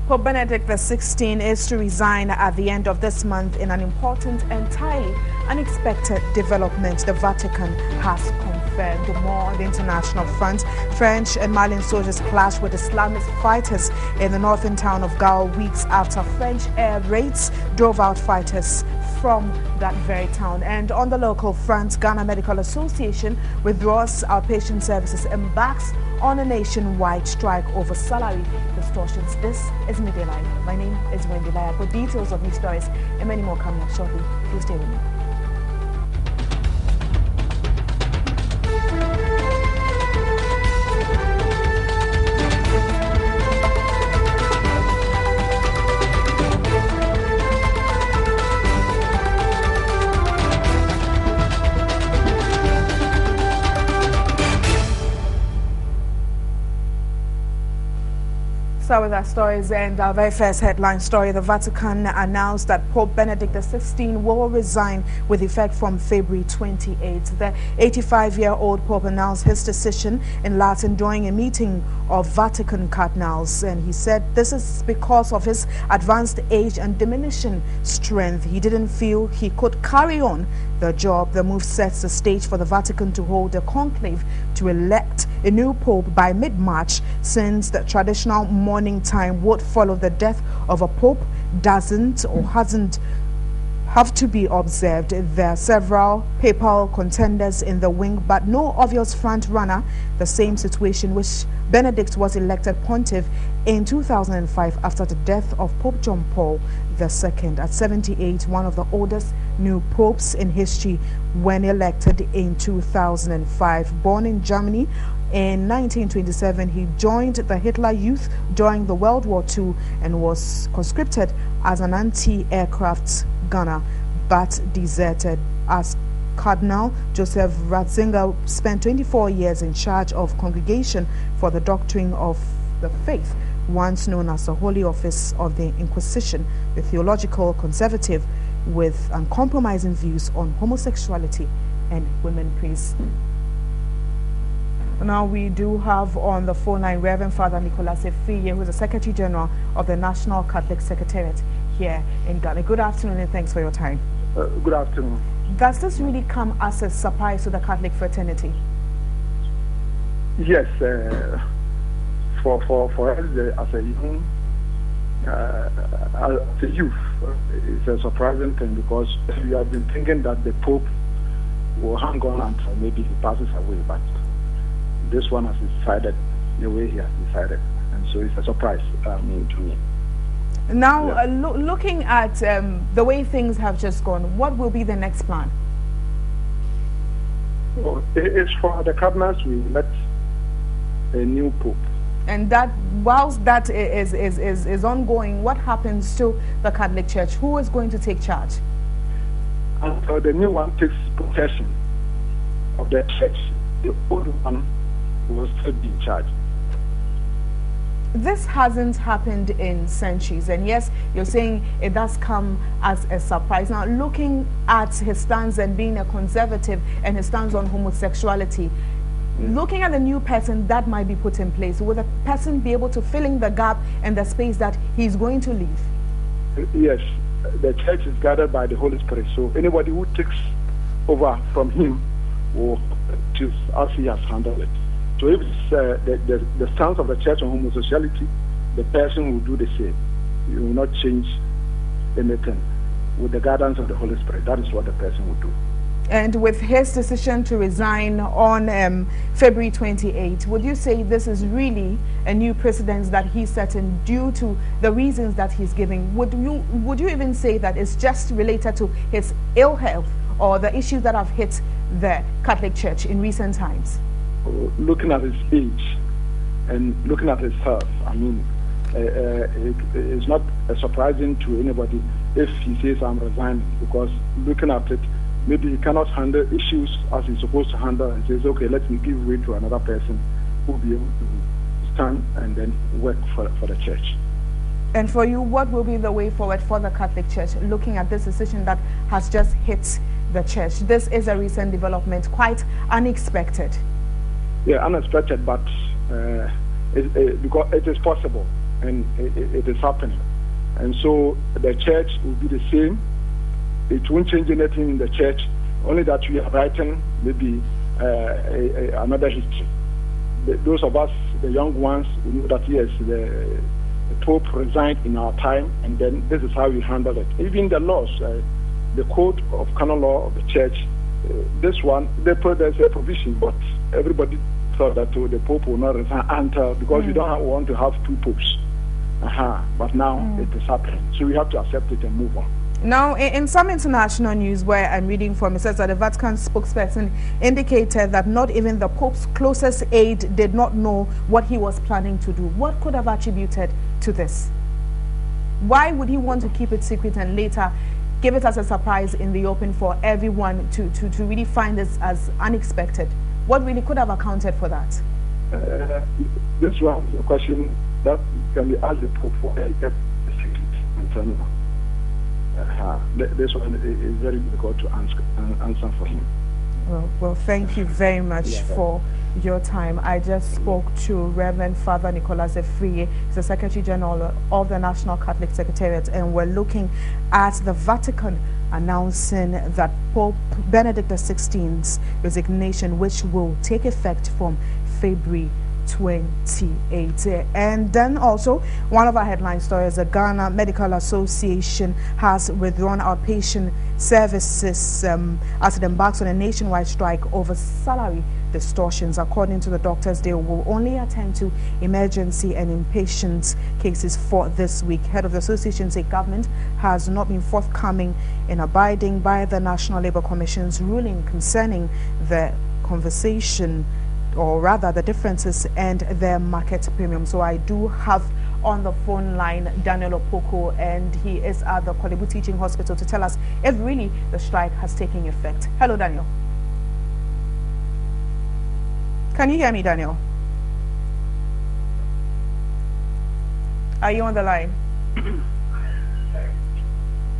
Pope Benedict XVI is to resign at the end of this month in an important, entirely unexpected development the Vatican has confirmed. More on the international front, French and Malian soldiers clashed with Islamist fighters in the northern town of Gao weeks after French air raids drove out fighters from that very town. And on the local front, Ghana Medical Association withdraws outpatient services, embarks on a nationwide strike over salary distortions. This is Midday Live. My name is Wendy Laya. For details of these stories and many more coming up shortly, please stay with me. So with our stories and our very first headline story, the Vatican announced that Pope Benedict XVI will resign with effect from February 28. The 85-year-old Pope announced his decision in Latin during a meeting of Vatican cardinals, and he said this is because of his advanced age and diminishing strength. He didn't feel he could carry on the job. The move sets the stage for the Vatican to hold a conclave to elect a new pope by mid-March, since the traditional mourning time would follow the death of a pope doesn't or hasn't have to be observed. There are several papal contenders in the wing, but no obvious front runner. The same situation which Benedict was elected pontiff in 2005 after the death of Pope John Paul II. At 78, one of the oldest new popes in history when elected in 2005. Born in Germany in 1927, he joined the Hitler Youth during the World War II and was conscripted as an anti-aircraft gunner, but deserted. As Cardinal Joseph Ratzinger spent 24 years in charge of Congregation for the Doctrine of the Faith, once known as the Holy Office of the Inquisition, the theological conservative with uncompromising views on homosexuality and women praise. Now we do have on the phone line Reverend Father Nicholas Efiye, who is the Secretary General of the National Catholic Secretariat here in Ghana. Good afternoon and thanks for your time. Good afternoon. Does this really come as a surprise to the Catholic fraternity? Yes, for us as a young, as a youth, it's a surprising thing, because we have been thinking that the Pope will hang on until maybe he passes away, but this one has decided the way he has decided, and so it's a surprise to me. Now, yeah. Looking at the way things have just gone, what will be the next plan? Well, it's for the cardinals we elect a new pope. And that, whilst that is ongoing, what happens to the Catholic Church? Who is going to take charge? And so the new one takes possession of the church. The old one will still be in charge. This hasn't happened in centuries, and yes, you're saying it does come as a surprise. Now, looking at his stance and being a conservative and his stance on homosexuality, looking at the new person that might be put in place, will the person be able to fill in the gap and the space that he's going to leave? Yes, the church is guided by the Holy Spirit, so anybody who takes over from him will choose as he has handled it. So if it's the stance of the church on homosexuality, the person will do the same. You will not change anything. With the guidance of the Holy Spirit, that is what the person will do. And with his decision to resign on February 28, would you say this is really a new precedent that he's setting due to the reasons that he's giving? Would you even say that it's just related to his ill health or the issues that have hit the Catholic Church in recent times? Looking at his age and looking at his health, I mean, it's not surprising to anybody if he says I'm resigning, because looking at it, maybe he cannot handle issues as he's supposed to handle, and says, okay, let me give way to another person who will be able to stand and then work for the church. And for you, what will be the way forward for the Catholic Church, looking at this decision that has just hit the church? This is a recent development, quite unexpected. Yeah, unexpected, but because it is possible. and it is happening. And so the church will be the same. It won't change anything in the church, only that we are writing maybe another history. Those of us, the young ones, we know that yes, the Pope resigned in our time, and then this is how we handle it. Even the laws, the code of canon law of the church, this one, there's a provision, but everybody thought that the Pope will not resign until, because we don't want to have two popes. But now it is happening. So we have to accept it and move on. Now, in some international news where I'm reading from, it says that the Vatican spokesperson indicated that not even the Pope's closest aide did not know what he was planning to do. What could have attributed to this? Why would he want to keep it secret and later give it as a surprise in the open for everyone to really find this as unexpected? What really could have accounted for that? This one is a question that can be asked the Pope for a secret. This one is very difficult to answer for him. Well, thank you very much for your time. I just spoke to Reverend Father Nicholas Efriye, he's the Secretary General of the National Catholic Secretariat, and we're looking at the Vatican announcing that Pope Benedict XVI's resignation, which will take effect from February 28. And then also one of our headline stories, the Ghana Medical Association has withdrawn outpatient services as it embarks on a nationwide strike over salary distortions. According to the doctors, they will only attend to emergency and inpatient cases for this week. Head of the association said government has not been forthcoming in abiding by the National Labour Commission's ruling concerning the conversation, or rather the differences and their market premium. So I do have on the phone line Daniel Opoko, and he is at the Kolebu Teaching Hospital to tell us if really the strike has taken effect. Hello, Daniel. Can you hear me, Daniel? Are you on the line?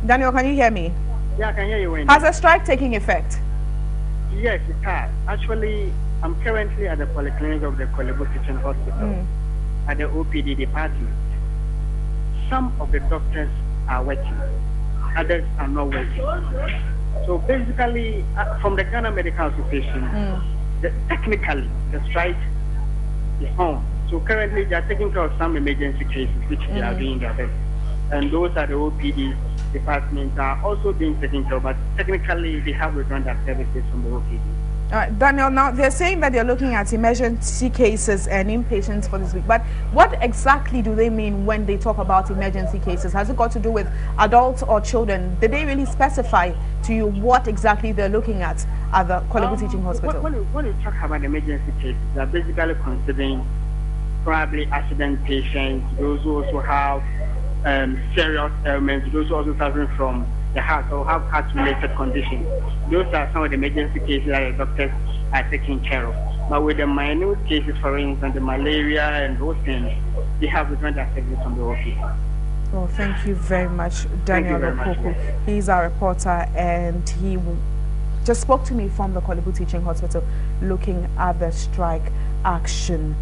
Daniel, can you hear me? Yeah, I can hear you, Wendy. Has the strike taken effect? Yes, it has. Actually, I'm currently at the polyclinic of the Kolebu Teaching Hospital at the OPD department. Some of the doctors are working, others are not working. So basically, from the Ghana Medical Association, technically the strike is on. So currently they are taking care of some emergency cases, which they are doing their best. And those are the OPD departments are also being taken care of, but technically they have withdrawn their services from the OPD. Daniel, now they're saying that they're looking at emergency cases and inpatients for this week, but what exactly do they mean when they talk about emergency cases? Has it got to do with adults or children? Did they really specify to you what exactly they're looking at the Kolebu Teaching Hospital? When you talk about emergency cases, they're basically considering probably accident patients, those who also have serious ailments, those who also suffering from the heart or have heart-related conditions. Those are some of the emergency cases that the doctors are taking care of. But with the minute cases, for instance, the malaria and those things, they have withdrawn their services from the office. Well, thank you very much, Daniel Opoko. He's our reporter, and he just spoke to me from the Kolebu Teaching Hospital looking at the strike action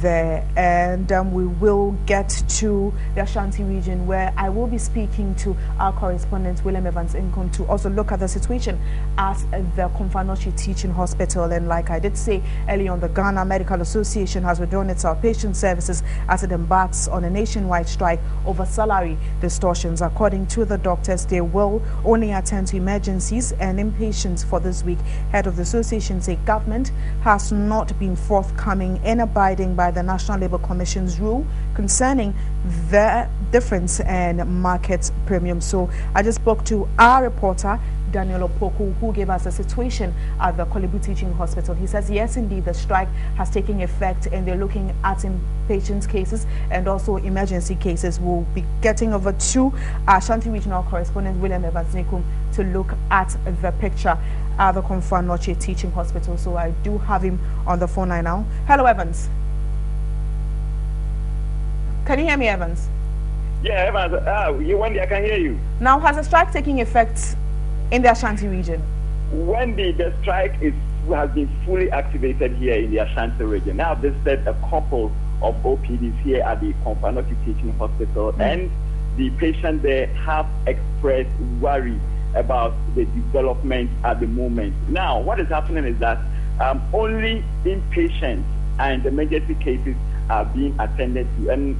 there. And we will get to the Ashanti region, where I will be speaking to our correspondent William Evans Income to also look at the situation at the Komfanochi Teaching Hospital. And like I did say earlier on, the Ghana Medical Association has withdrawn its outpatient services as it embarks on a nationwide strike over salary distortions. According to the doctors, they will only attend to emergencies and inpatients for this week. Head of the association said government has not been forthcoming in abiding by the National Labour Commission's rule concerning the difference in market premium. So I just spoke to our reporter Daniel Opoko, who gave us a situation at the Kolebu Teaching Hospital. He says yes, indeed, the strike has taken effect and they're looking at inpatient cases and also emergency cases. We'll be getting over to our Ashanti regional correspondent William Evans Income to look at the picture at the Komfanochi Teaching Hospital. So I do have him on the phone line now. Hello, Evans. Can you hear me, Evans? Yeah, Evans, Wendy, I can hear you. Now, has the strike taking effect in the Ashanti region? Wendy, the strike has been fully activated here in the Ashanti region. Now, this is a couple of OPDs here at the Confanochi Teaching Hospital, and the patients there have expressed worry about the development at the moment. Now, what is happening is that only inpatients and emergency cases are being attended to. And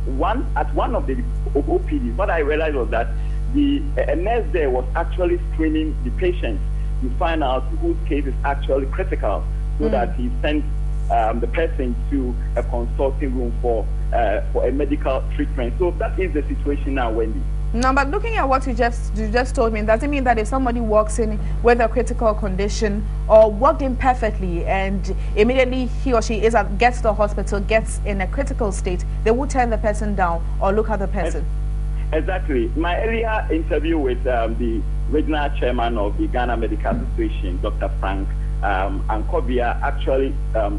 at one of the OPDs, what I realized was that a nurse there was actually screening the patients to find out whose case is actually critical, so that he sent the person to a consulting room for a medical treatment. So that is the situation now, Wendy. No, but looking at what you just told me, does it mean that if somebody walks in with a critical condition or walked in perfectly and immediately he or she gets to the hospital, gets in a critical state, they will turn the person down or look at the person? Exactly. My earlier interview with the regional chairman of the Ghana Medical Association, Dr. Frank Ankobia, actually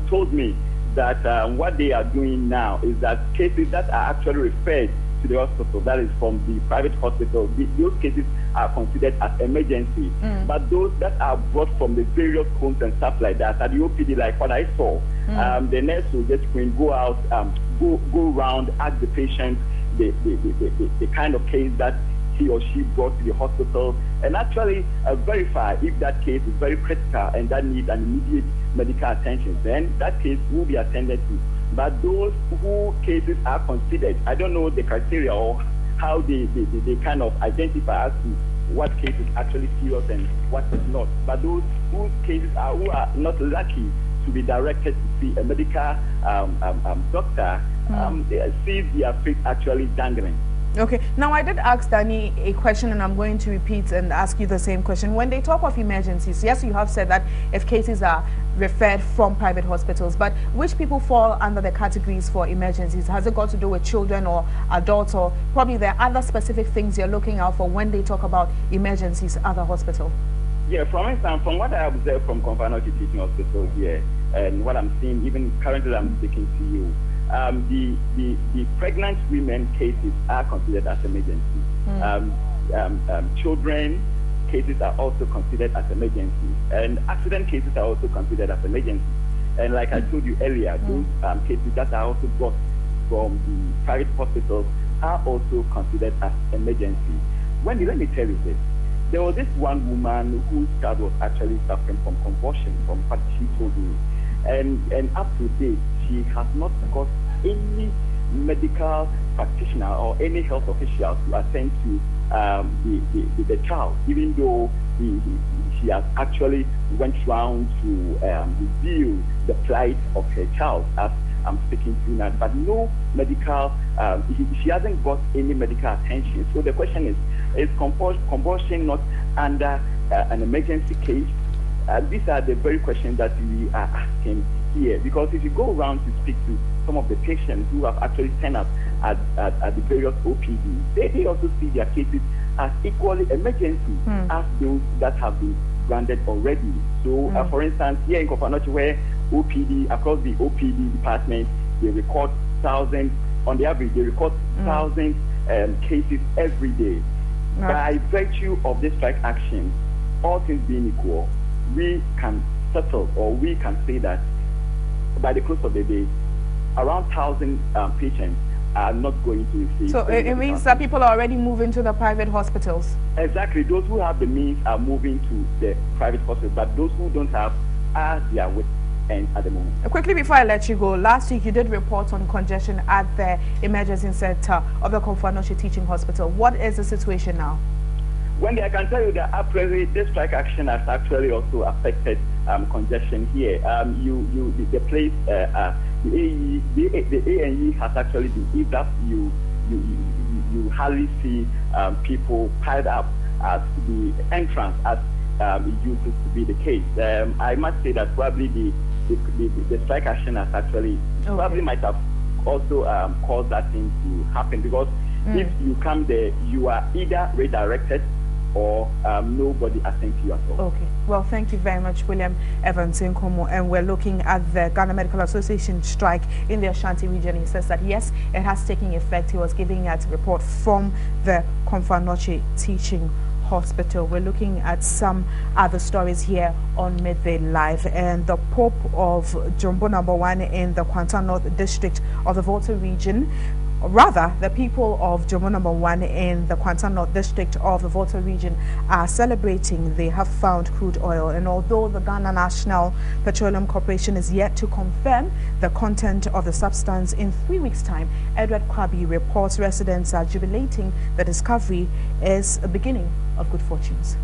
told me that what they are doing now is that cases that are actually referred to the hospital, that is from the private hospital, those cases are considered as emergency. But those that are brought from the various homes and stuff like that, at the OPD, like what I saw, the nurse will just go out, go around, ask the patient the kind of case that he or she brought to the hospital, and actually verify if that case is very critical and that needs an immediate medical attention. Then that case will be attended to. But those who cases are considered, I don't know the criteria or how they kind of identify as to what case is actually serious and what is not. But those whose cases who are not lucky to be directed to see a medical doctor, they see their feet actually dangling. Okay. Now, I did ask Danny a question, and I'm going to repeat and ask you the same question. When they talk of emergencies, yes, you have said that if cases are referred from private hospitals, but which people fall under the categories for emergencies? Has it got to do with children or adults, or probably there are other specific things you're looking out for when they talk about emergencies at the hospital? Yeah, from what I observed from Confanochi Teaching Hospital here, and what I'm seeing, even currently I'm speaking to you, the pregnant women cases are considered as emergency. Children cases are also considered as emergency, and accident cases are also considered as emergency. And like I told you earlier, those cases that are also brought from the private hospitals are also considered as emergency. Wendy, let me tell you this. There was this one woman whose child was actually suffering from convulsion, from what she told me. And up to date, she has not got any medical practitioner or any health official to attend to the child, even though she has actually went round to review the plight of her child, as I'm speaking to now. But no medical, she hasn't got any medical attention. So the question is convulsion not under an emergency case? These are the very questions that we are asking here, because if you go around to speak to some of the patients who have actually turned up at the various OPDs, they also see their cases as equally emergency as those that have been granted already. So, for instance, here in Confanochi, where OPD, across the OPD department, they record thousands, on the average, they record thousands cases every day. By virtue of this strike action, all things being equal, we can settle, or we can say that by the close of the day, around 1,000 patients are not going to receive. So it means that people are already moving to the private hospitals? Exactly. Those who have the means are moving to the private hospitals, but those who don't have are there with end at the moment. Quickly before I let you go, last week you did report on congestion at the emergency center of the Confanochi Teaching Hospital. What is the situation now? Wendy, I can tell you that apparently this strike action has actually also affected congestion here. The place, the A&E has actually been eased up. You hardly see people piled up at the entrance as it used to be the case. I must say that probably the strike action has actually probably might have also caused that thing to happen, because if you come there, you are either redirected or nobody attends to you at all. Okay. Well, thank you very much, William Evans Nkomo. And we're looking at the Ghana Medical Association strike in the Ashanti region. He says that, yes, it has taken effect. He was giving a report from the Confanochi Teaching Hospital. We're looking at some other stories here on Midday Live. And the Pope of Jumbo number 1 in the Kwanta North District of the Volta region, rather, the people of Jumbo number 1 in the Kwanta North District of the Volta region are celebrating they have found crude oil. And although the Ghana National Petroleum Corporation is yet to confirm the content of the substance, in 3 weeks' time, Edward Kwabi reports residents are jubilating the discovery is a beginning of good fortunes.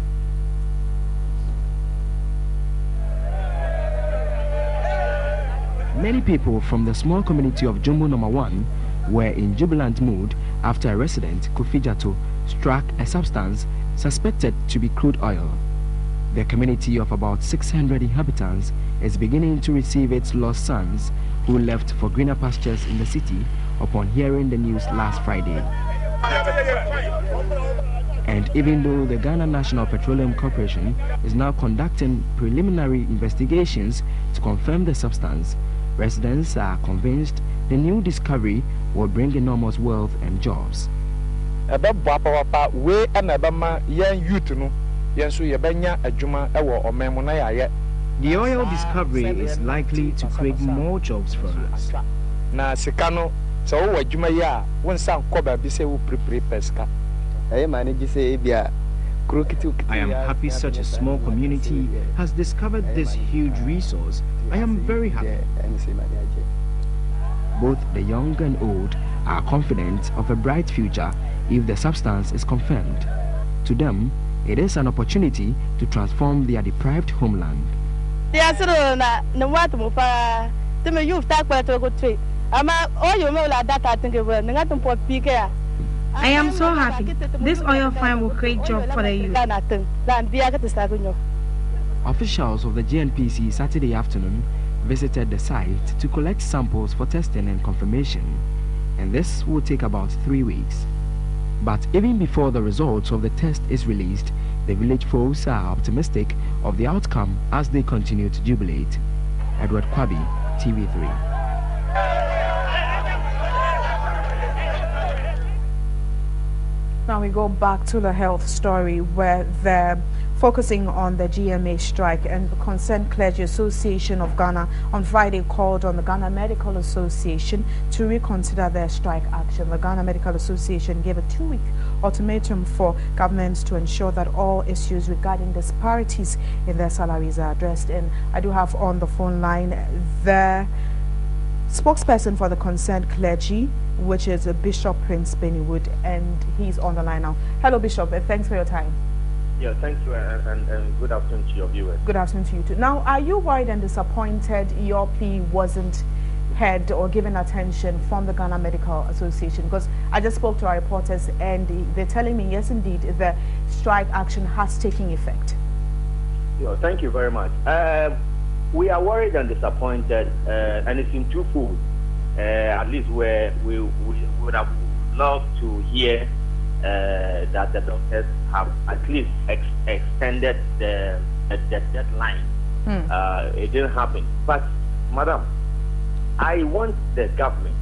Many people from the small community of Jumbo number 1 were in jubilant mood after a resident, Kofi Jato, struck a substance suspected to be crude oil. The community of about 600 inhabitants is beginning to receive its lost sons who left for greener pastures in the city upon hearing the news last Friday. And even though the Ghana National Petroleum Corporation is now conducting preliminary investigations to confirm the substance, residents are convinced the new discovery will bring enormous wealth and jobs. The oil discovery is likely to create more jobs for us. I am happy such a small community has discovered this huge resource. I am very happy. Both the young and old are confident of a bright future if the substance is confirmed. To them, it is an opportunity to transform their deprived homeland. I am so happy. This oil find will create jobs for the youth. Officials of the GNPC Saturday afternoon visited the site to collect samples for testing and confirmation, and this will take about 3 weeks. But even before the results of the test is released, the village folks are optimistic of the outcome as they continue to jubilate. Edward Kwabi, TV3. Now we go back to the health story where they're focusing on the GMA strike, and the Concerned Clergy Association of Ghana on Friday called on the Ghana Medical Association to reconsider their strike action. The Ghana Medical Association gave a 2-week ultimatum for governments to ensure that all issues regarding disparities in their salaries are addressed. And I do have on the phone line the spokesperson for the Concerned Clergy, which is Bishop Prince Bennywood, and he's on the line now. Hello, Bishop, and thanks for your time. Yeah, thank you, and good afternoon to your viewers. Good afternoon to you too. Now, are you worried and disappointed your plea wasn't heard or given attention from the Ghana Medical Association? Because I just spoke to our reporters and they're telling me, yes, indeed, the strike action has taken effect. Yeah, thank you very much. We are worried and disappointed, and it's in twofold. At least where we would have loved to hear that the doctors have at least extended the deadline. It didn't happen. But, Madam, I want the government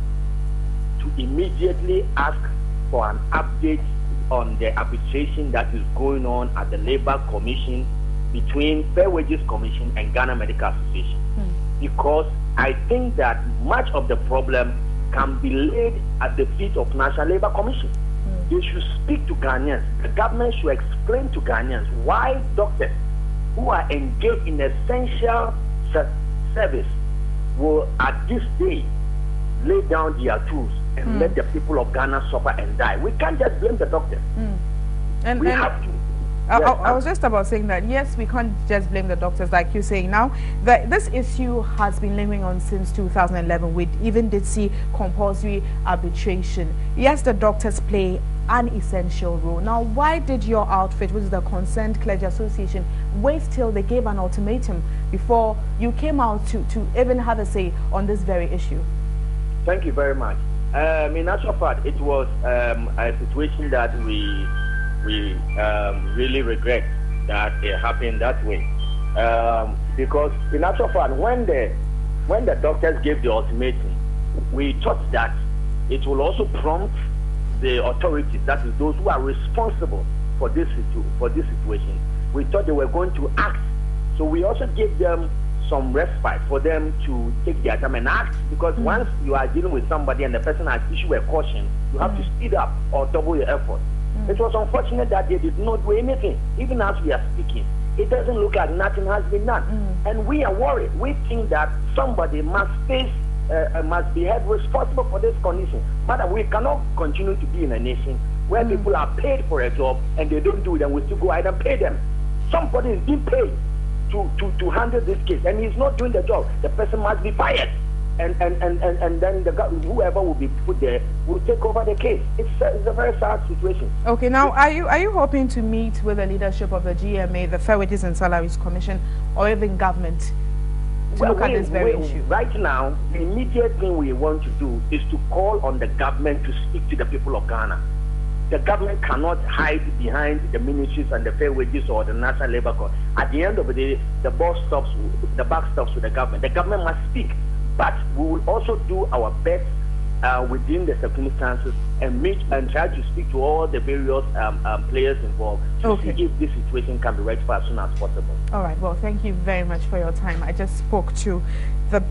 to immediately ask for an update on the arbitration that is going on at the Labour Commission between Fair Wages Commission and Ghana Medical Association. Because I think that much of the problem can be laid at the feet of National Labour Commission. They should speak to Ghanaians. The government should explain to Ghanaians why doctors who are engaged in essential service will at this day lay down their tools and let the people of Ghana suffer and die. We can't just blame the doctors. We have to. I was just about saying that, yes, we can't just blame the doctors, like you're saying now. This issue has been lingering on since 2011. We even did see compulsory arbitration. Yes, the doctors play an essential role. Now, why did your outfit, which is the Concerned Clergy Association, wait till they gave an ultimatum before you came out to even have a say on this very issue? Thank you very much. In actual fact, it was a situation that we really regret that it happened that way, because in actual fact, when the doctors gave the ultimatum, we thought that it will also prompt the authorities, that is those who are responsible for this situation. We thought they were going to act, so we also gave them some respite for them to take their time and act, because once you are dealing with somebody and the person has issued a caution, you have to speed up or double your effort. It was unfortunate that they did not do anything. Even as we are speaking, it doesn't look like nothing has been done. And we are worried. We think that somebody must be held responsible for this condition. But we cannot continue to be in a nation where people are paid for a job and they don't do it, and we still go ahead and pay them. Somebody is being paid to handle this case, and he's not doing the job. The person must be fired, and then whoever will be put there will take over the case. It's a very sad situation. Okay, now are you hoping to meet with the leadership of the GMA, the Fair Wages and Salaries Commission, or even government to look at this very issue? Right now, the immediate thing we want to do is to call on the government to speak to the people of Ghana. The government cannot hide behind the ministries and the fair wages or the National Labour Corps. At the end of the day, the buck stops with the government. The government must speak, but we will also do our best within the circumstances and meet and try to speak to all the various players involved to see if this situation can be rectified as soon as possible. All right. Well, thank you very much for your time. I just spoke to the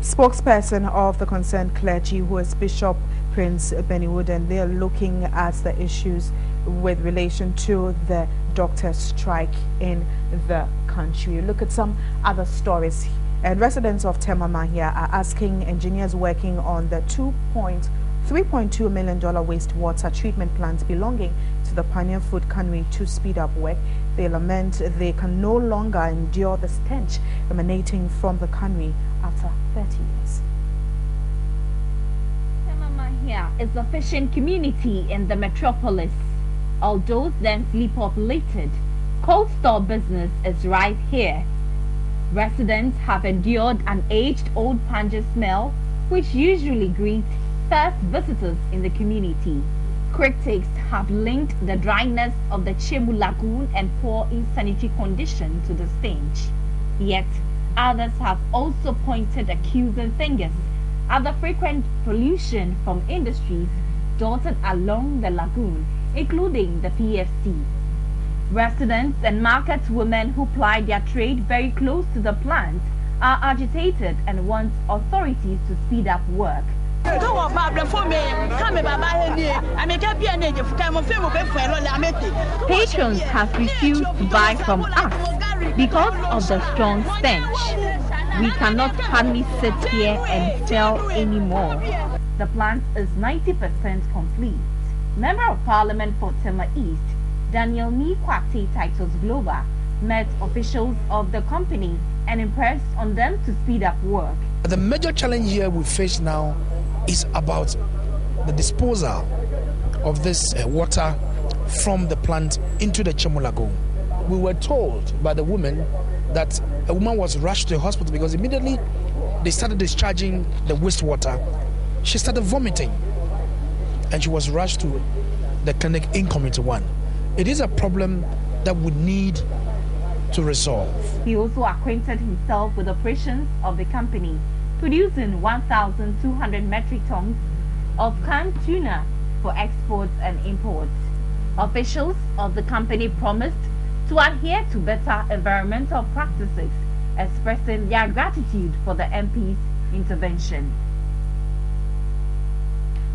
spokesperson of the concerned clergy, who is Bishop Prince Bennywood, and they are looking at the issues with relation to the doctor strike in the country. Look at some other stories. And residents of Temama here are asking engineers working on the $3.2 million wastewater treatment plant belonging to the Pioneer Food Cannery to speed up work. They lament they can no longer endure the stench emanating from the cannery after 30 years. Temama here is a fishing community in the metropolis. Although densely populated, cold store business is right here. Residents have endured an aged-old panja smell, which usually greets first visitors in the community. Critics have linked the dryness of the Chemu Lagoon and poor insanitary condition to the stench. Yet, others have also pointed accusing fingers at the frequent pollution from industries dotted along the lagoon, including the PFC. Residents and market women who ply their trade very close to the plant are agitated and want authorities to speed up work. Patrons have refused to buy from us because of the strong stench. We cannot hardly sit here and sell anymore. The plant is 90% complete. Member of Parliament for Tema East, Daniel Kwati Titus Global, met officials of the company and impressed on them to speed up work. The major challenge here we face now is about the disposal of this water from the plant into the Chemu Lagoon. We were told by the woman that a woman was rushed to the hospital because immediately they started discharging the wastewater. She started vomiting and she was rushed to the clinic in Community 1. It is a problem that we need to resolve. He also acquainted himself with operations of the company, producing 1,200 metric tons of canned tuna for exports and imports. Officials of the company promised to adhere to better environmental practices, expressing their gratitude for the MP's intervention.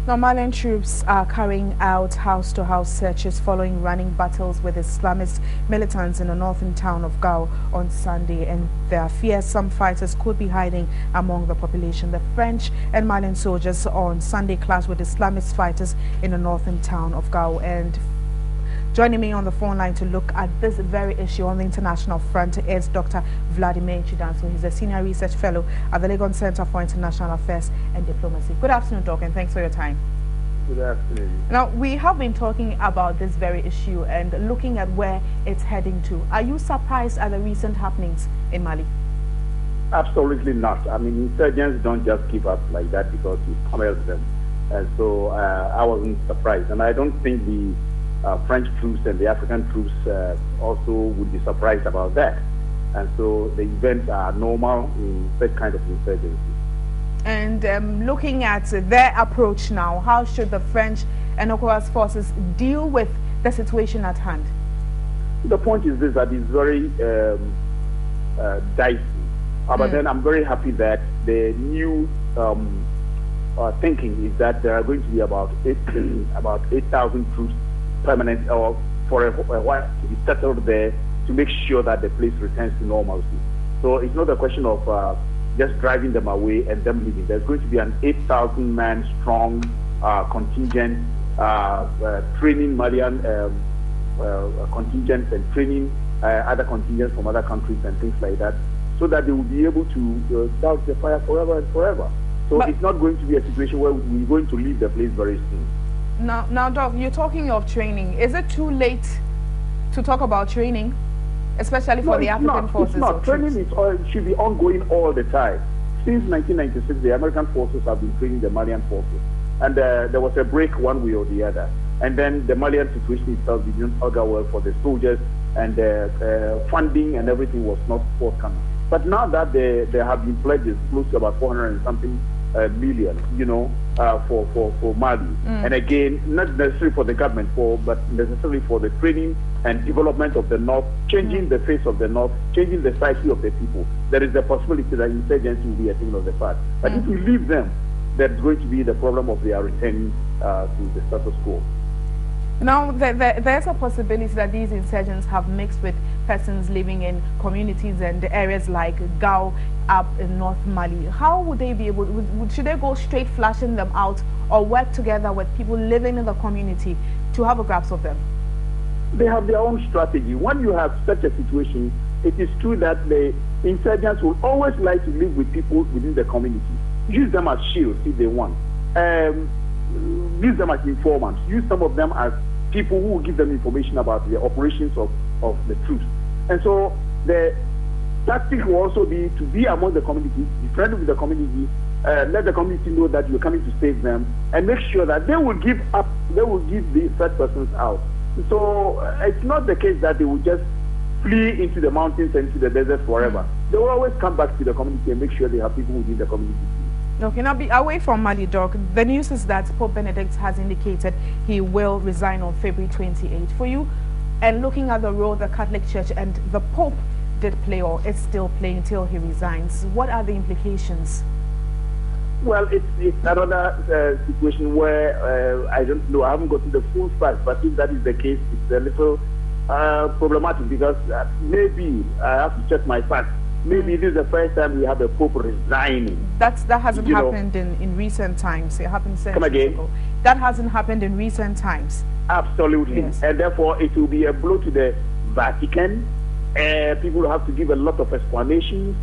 Now, Malian troops are carrying out house-to-house searches following running battles with Islamist militants in the northern town of Gao on Sunday, and there are fears some fighters could be hiding among the population. The French and Malian soldiers on Sunday clashed with Islamist fighters in the northern town of Gao. And joining me on the phone line to look at this very issue on the international front is Dr. Vladimir Chidanso. He's a senior research fellow at the Legon Center for International Affairs and Diplomacy. Good afternoon, Doc, and thanks for your time. Good afternoon. Now, we have been talking about this very issue and looking at where it's heading to. Are you surprised at the recent happenings in Mali? Absolutely not. I mean, insurgents don't just give up like that because we compel them. And so I wasn't surprised. And I don't think the French troops and the African troops also would be surprised about that. And so the events are normal in that kind of insurgency. And looking at their approach now, how should the French and ECOWAS forces deal with the situation at hand? The point is this, that it's very dicey. But then I'm very happy that the new thinking is that there are going to be about 8,000 troops permanent or for a while to be settled there to make sure that the place returns to normalcy. So it's not a question of just driving them away and them leaving. There's going to be an 8,000 man strong contingent training Malian contingents and training other contingents from other countries and things like that, so that they will be able to douse the fire forever and forever. So it's not going to be a situation where we're going to leave the place very soon. Now, Doc, you're talking of training. Is it too late to talk about training, especially for the African forces? It's not. Training should be ongoing all the time. Since 1996, the American forces have been training the Malian forces. And there was a break one way or the other. And then the Malian situation itself didn't augur well for the soldiers, and funding and everything was not forthcoming. But now that there have been pledges close to about 400 and something million, for Mali. And again, not necessarily for the government, but necessarily for the training and development of the North, changing the face of the North, changing the psyche of the people. There is the possibility that insurgency will be a thing of the past. But if we leave them, there's going to be the problem of their returning to the status quo. Now, there's a possibility that these insurgents have mixed with persons living in communities and areas like Gao up in North Mali. How would they be able, should they go straight flushing them out, or work together with people living in the community to have a grasp of them? They have their own strategy. When you have such a situation, it is true that the insurgents will always like to live with people within the community. Use them as shields if they want. Use them as informants. Use some of them as people who will give them information about the operations of the troops. And so the tactic will also be to be among the community, be friendly with the community, let the community know that you're coming to save them, and make sure that they will give the third persons out. So it's not the case that they will just flee into the mountains and into the desert forever. They will always come back to the community and make sure they have people within the community. Okay, now away from Mali, Doc, the news is that Pope Benedict has indicated he will resign on February 28th. For you, and looking at the role the Catholic Church and the Pope did play, or is still playing till he resigns, what are the implications? Well, it's another situation where I don't know, I haven't gotten the full facts, but if that is the case, it's a little problematic, because maybe I have to check my facts. Maybe this is the first time we have a Pope resigning. That hasn't happened in recent times. It happened centuries Come again? ago. That hasn't happened in recent times. Absolutely. Yes. And therefore, it will be a blow to the Vatican. People will have to give a lot of explanations.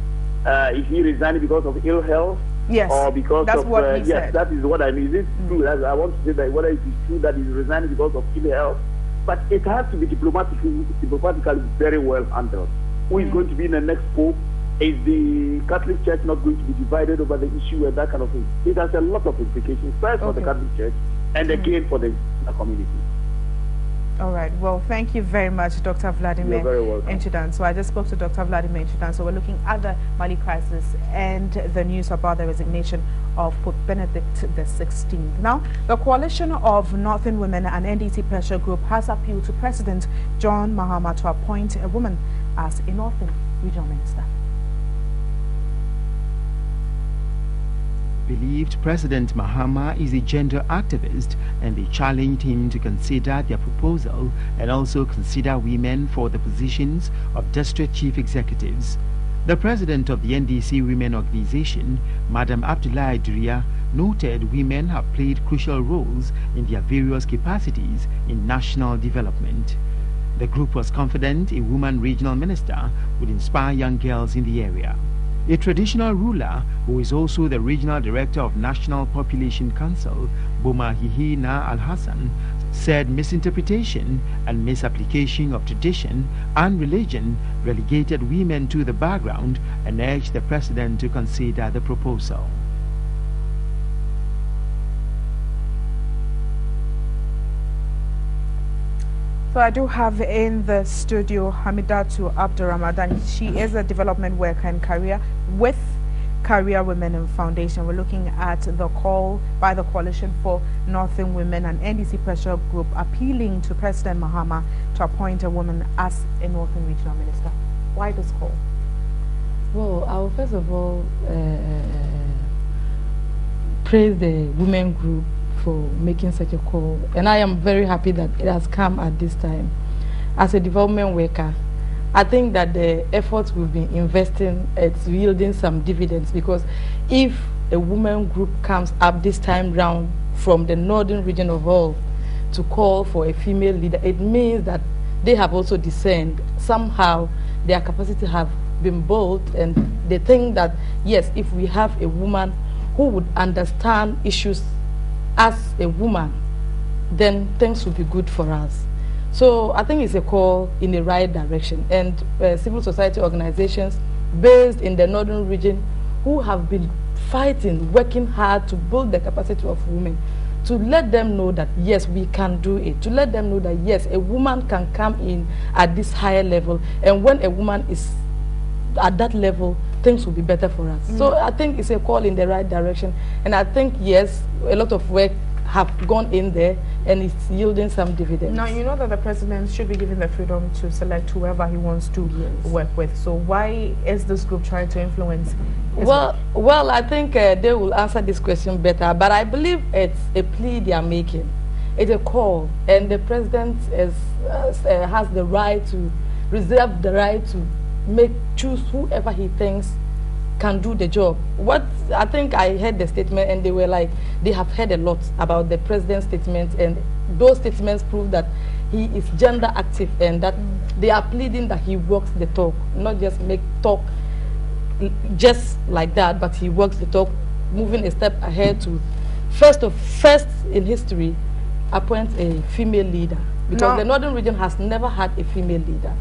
If he resigned because of ill health, yes, or because that's of what he yes, said. that is what I mean. Is it true? I want to say that whether it is true that he's resigning because of ill health, but it has to be diplomatically very well handled. Who is going to be in the next Pope? Is the Catholic Church not going to be divided over the issue and that kind of thing? It has a lot of implications, first for the Catholic Church and again for the community. All right. Well, thank you very much, Dr. Vladimir Nchudan. So I just spoke to Dr. Vladimir Nchudan. So we're looking at the Mali crisis and the news about the resignation of Pope Benedict XVI. Now, the Coalition of Northern Women and NDC Pressure Group has appealed to President John Mahama to appoint a woman as a Northern Regional Minister. Believed President Mahama is a gender activist, and they challenged him to consider their proposal and also consider women for the positions of district chief executives. The president of the NDC Women Organization, Madam Abdullahi Duria, noted women have played crucial roles in their various capacities in national development. The group was confident a woman regional minister would inspire young girls in the area. A traditional ruler, who is also the regional director of National Population Council, Boma Hihina Al-Hassan, said misinterpretation and misapplication of tradition and religion relegated women to the background and urged the president to consider the proposal. So I do have in the studio Hamidatu Abdurrahman. She is a development worker in career with Career Women and Foundation. We're looking at the call by the Coalition for Northern Women and NDC pressure group appealing to President Mahama to appoint a woman as a Northern Regional Minister. Why this call? Well, I will first of all praise the women group for making such a call, and I am very happy that it has come at this time. As a development worker, I think that the efforts we've been investing, it's yielding some dividends, because if a women group comes up this time round from the northern region of all to call for a female leader, it means that they have also discerned somehow their capacity have been built, and they think that yes, if we have a woman who would understand issues as a woman, then things will be good for us. So I think it's a call in the right direction, and civil society organizations based in the northern region who have been fighting, working hard to build the capacity of women, to let them know that yes, we can do it, to let them know that yes, a woman can come in at this higher level, and when a woman is at that level, things will be better for us. So I think it's a call in the right direction, and I think yes, a lot of work have gone in there, and it's yielding some dividends. Now, you know that the president should be given the freedom to select whoever he wants to work with. So why is this group trying to influence his work? Well, I think they will answer this question better, but I believe it's a plea they are making. It's a call, and the president has the right to reserve the right to choose whoever he thinks can do the job. What I think I heard the statement, and they were like, they have heard a lot about the president's statements, and those statements prove that he is gender active, and that they are pleading that he walks the talk, not just make talk just like that, but he walks the talk, moving a step ahead to first in history appoint a female leader, because the northern region has never had a female leader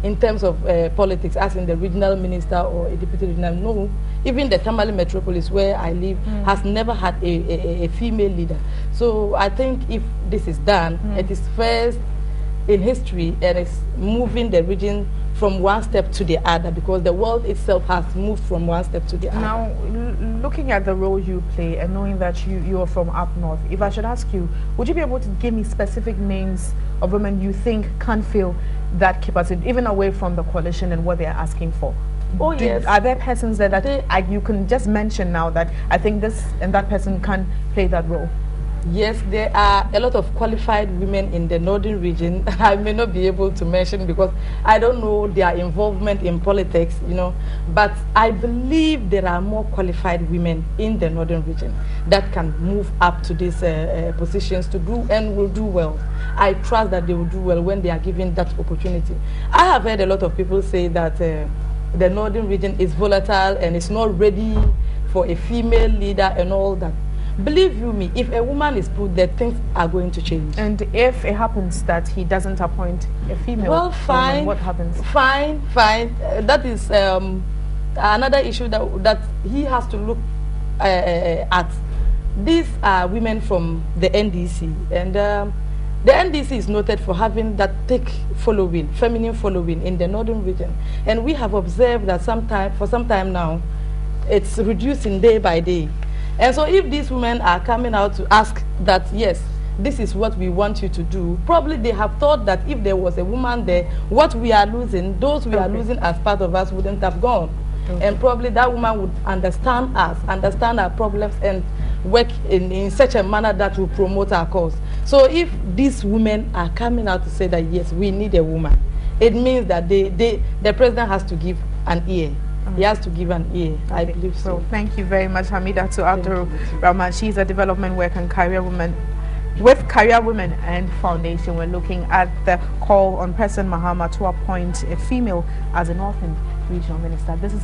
in terms of politics, as in the regional minister or a deputy regional. No, even the Tamale metropolis where I live has never had a female leader. So I think if this is done, it is first in history, and it's moving the region from one step to the other, because the world itself has moved from one step to the other. Now, looking at the role you play and knowing that you are from up north, if I should ask you, would you be able to give me specific names of women you think can fill that capacity, even away from the coalition and what they are asking for? Oh, yes. Are there persons that you can just mention now that I think this and that person can play that role? Yes, there are a lot of qualified women in the northern region. I may not be able to mention because I don't know their involvement in politics, but I believe there are more qualified women in the northern region that can move up to these positions to do and will do well. I trust that they will do well when they are given that opportunity. I have heard a lot of people say that the northern region is volatile and it's not ready for a female leader and all that. Believe you me, if a woman is put there, things are going to change. And if it happens that he doesn't appoint a female, well, fine. Woman, what happens? Fine. That is another issue that he has to look at. These are women from the NDC, and the NDC is noted for having that thick following, feminine following in the northern region. And we have observed that for some time now, it's reducing day by day. And so if these women are coming out to ask that, yes, this is what we want you to do, probably they have thought that if there was a woman there, what we are losing, those we are losing as part of us wouldn't have gone. And probably that woman would understand us, understand our problems, and work in such a manner that will promote our cause. So if these women are coming out to say that, yes, we need a woman, it means that the president has to give an ear. He has to give an ear, I believe so. So thank you very much, Hamida to Abdul Rahman. She's a development work and career woman with Career Women and Foundation. We're looking at the call on President Mahama to appoint a female as a Northern Regional Minister. This is